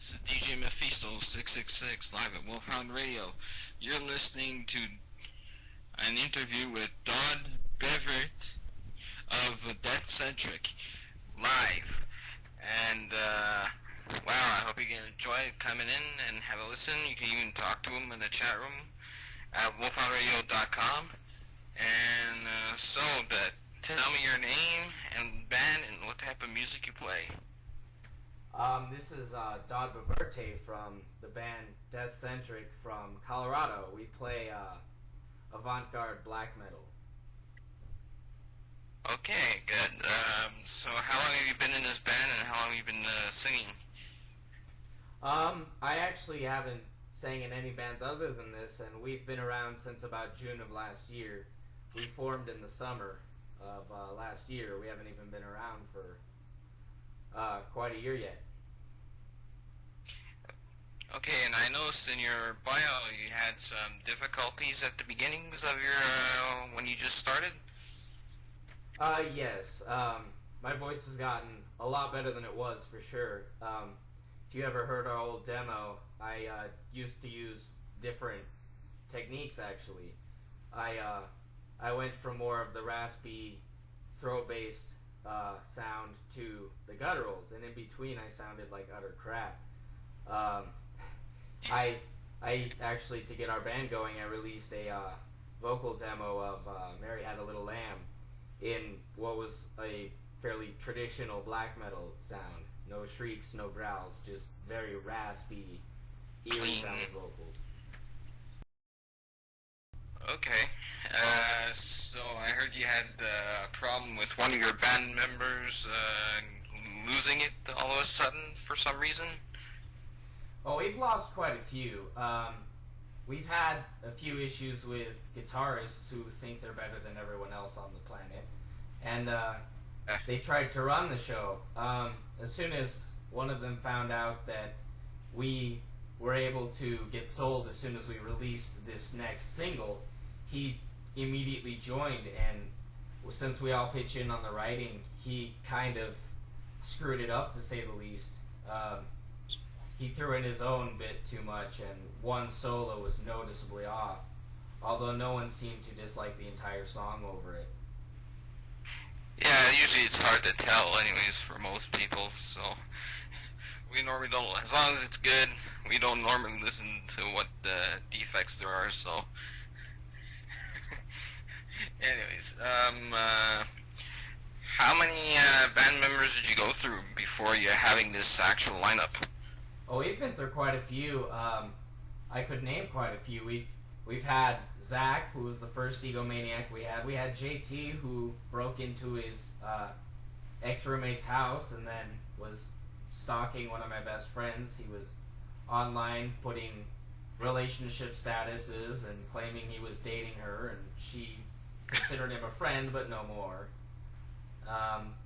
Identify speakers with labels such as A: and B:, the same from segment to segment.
A: This is DJ Mephisto 666 live at Wolfhound Radio. You're listening to an interview with Dodd Beverett of Dethcentrik live. And, wow, I hope you can enjoy coming in and have a listen. You can even talk to him in the chat room at wolfhoundradio.com. And, tell me your name and band and what type of music you play.
B: This is Dodd Beverte from the band Dethcentrik from Colorado. We play avant-garde black metal.
A: Okay, good. So how long have you been in this band and how long have you been singing?
B: I actually haven't sang in any bands other than this, and we've been around since about June of last year. We formed in the summer of last year. We haven't even been around for quite a year yet.
A: Okay, and I noticed in your bio you had some difficulties at the beginnings of your, when you just started?
B: Yes. My voice has gotten a lot better than it was, for sure. If you ever heard our old demo, I used to use different techniques, actually. I went from more of the raspy, throat-based sound to the gutturals, and in between I sounded like utter crap. I actually, to get our band going, I released a vocal demo of Mary Had a Little Lamb in what was a fairly traditional black metal sound. No shrieks, no growls, just very raspy, eerie sounding vocals.
A: Okay. So I heard you had a problem with one of your band members losing it all of a sudden for some reason?
B: Oh, we've lost quite a few. We've had a few issues with guitarists who think they're better than everyone else on the planet. And they tried to run the show. As soon as one of them found out that we were able to get sold as soon as we released this next single, he immediately joined, and since we all pitch in on the writing, he kind of screwed it up, to say the least. He threw in his own bit too much, and one solo was noticeably off, although no one seemed to dislike the entire song over it.
A: Yeah, usually it's hard to tell anyways for most people, so we normally don't, as long as it's good, we don't normally listen to what defects there are, so anyways, how many band members did you go through before you having this actual lineup?
B: Oh, we've been through quite a few. I could name quite a few. We've had Zach, who was the first egomaniac we had. We had JT, who broke into his ex-roommate's house and then was stalking one of my best friends. He was online putting relationship statuses and claiming he was dating her, and she considered him a friend, but no more.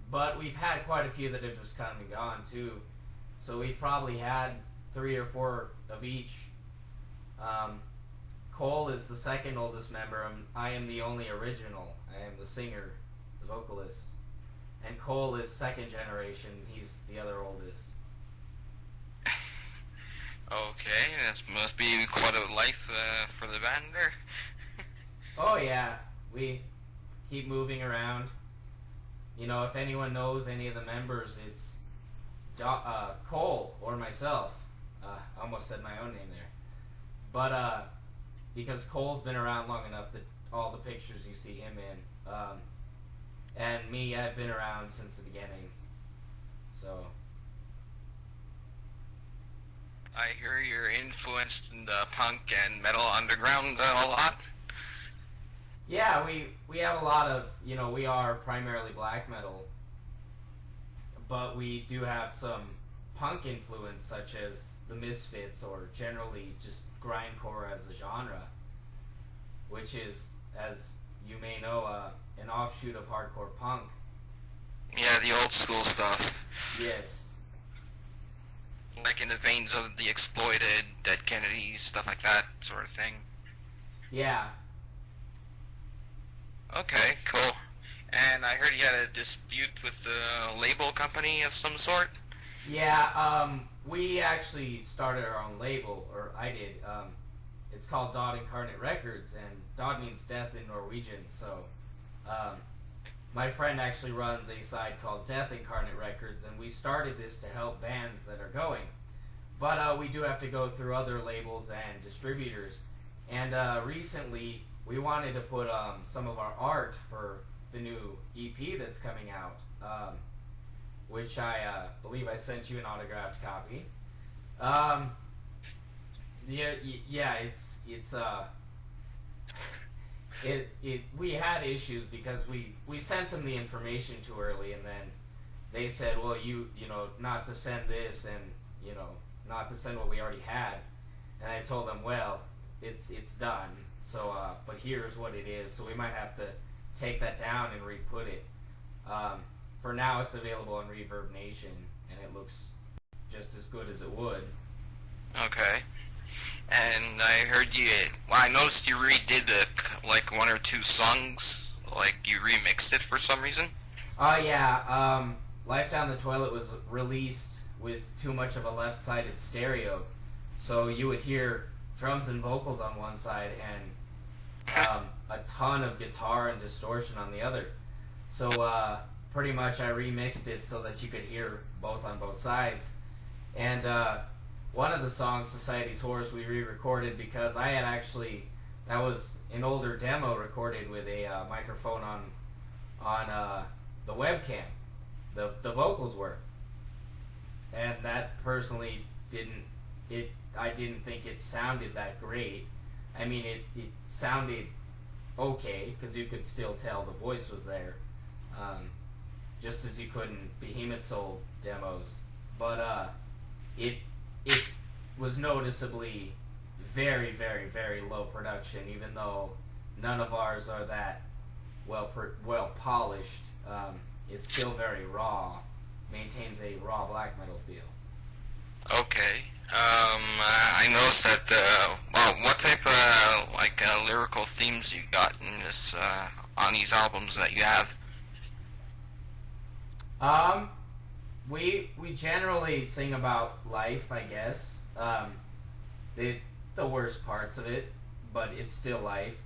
B: But we've had quite a few that have just come and gone, too. So we've probably had 3 or 4 of each. Cole is the second oldest member. I am the only original. I am the singer, the vocalist. And Cole is second generation. He's the other oldest.
A: Okay, that must be quite a life for the band there.
B: Oh yeah, we keep moving around. You know, if anyone knows any of the members, it's Cole or myself. I almost said my own name there. But because Cole's been around long enough that all the pictures you see him in. And me, I've been around since the beginning. So
A: I hear you're influenced in the punk and metal underground a lot.
B: yeah, we have a lot of, we are primarily black metal, but we do have some punk influence, such as the Misfits, or generally just grindcore as a genre, which is, as you may know, an offshoot of hardcore punk.
A: Yeah, the old school stuff.
B: Yes.
A: Like in the veins of the Exploited, Dead Kennedys, stuff like that sort of thing.
B: Yeah.
A: Okay, cool. And I heard you had a dispute with the label company of some sort?
B: Yeah, we actually started our own label, or I did. It's called Dethcentrik Records, and Dod means death in Norwegian. So, my friend actually runs a site called Dethcentrik Records, and we started this to help bands that are going. But we do have to go through other labels and distributors. And recently, we wanted to put some of our art for the new EP that's coming out, which I believe I sent you an autographed copy. We had issues because we sent them the information too early, and then they said, well, you know, not to send this, and you know, not to send what we already had. And I told them, well, it's done. So, but here's what it is. So we might have to take that down and re-put it. For now, it's available on Reverb Nation, and it looks just as good as it would.
A: Okay. And I heard you. Well, I noticed you redid like one or two songs. Like you remixed it for some reason.
B: Yeah. Life Down the Toilet was released with too much of a left-sided stereo, so you would hear drums and vocals on one side and a ton of guitar and distortion on the other. So pretty much I remixed it so that you could hear both on both sides. And one of the songs, Society's Horse, we re-recorded because I had actually, that was an older demo recorded with a microphone on the webcam. The vocals were. And that personally I didn't think it sounded that great. I mean, it sounded okay, because you could still tell the voice was there. Just as you could in Behemoth Soul demos. But it was noticeably very, very, very low production, even though none of ours are that well polished. It's still very raw, maintains a raw black metal feel.
A: Okay. I noticed that. Well, what type of lyrical themes you got in this on these albums that you have?
B: We generally sing about life, I guess. The worst parts of it, but it's still life.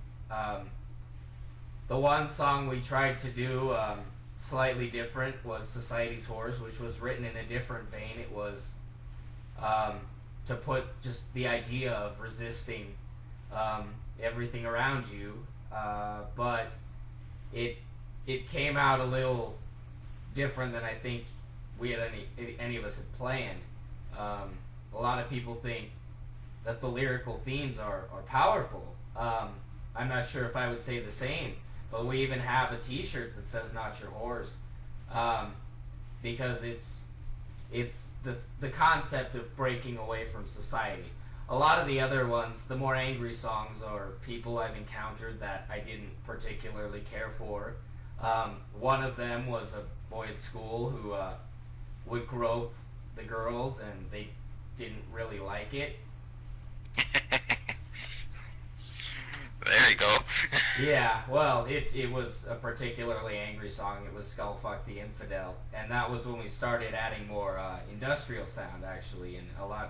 B: The one song we tried to do slightly different was Society's Horse, which was written in a different vein. It was to put just the idea of resisting everything around you, but it came out a little different than I think we had any of us had planned. A lot of people think that the lyrical themes are powerful. I'm not sure if I would say the same, but we even have a t-shirt that says "Not Your Whores," because it's the concept of breaking away from society. A lot of the other ones, the more angry songs, are people I've encountered that I didn't particularly care for. One of them was a boy at school who would grope the girls, and they didn't really like it.
A: There you go.
B: Yeah, well, it was a particularly angry song. It was Skullfuck the Infidel, and that was when we started adding more industrial sound, actually, and a lot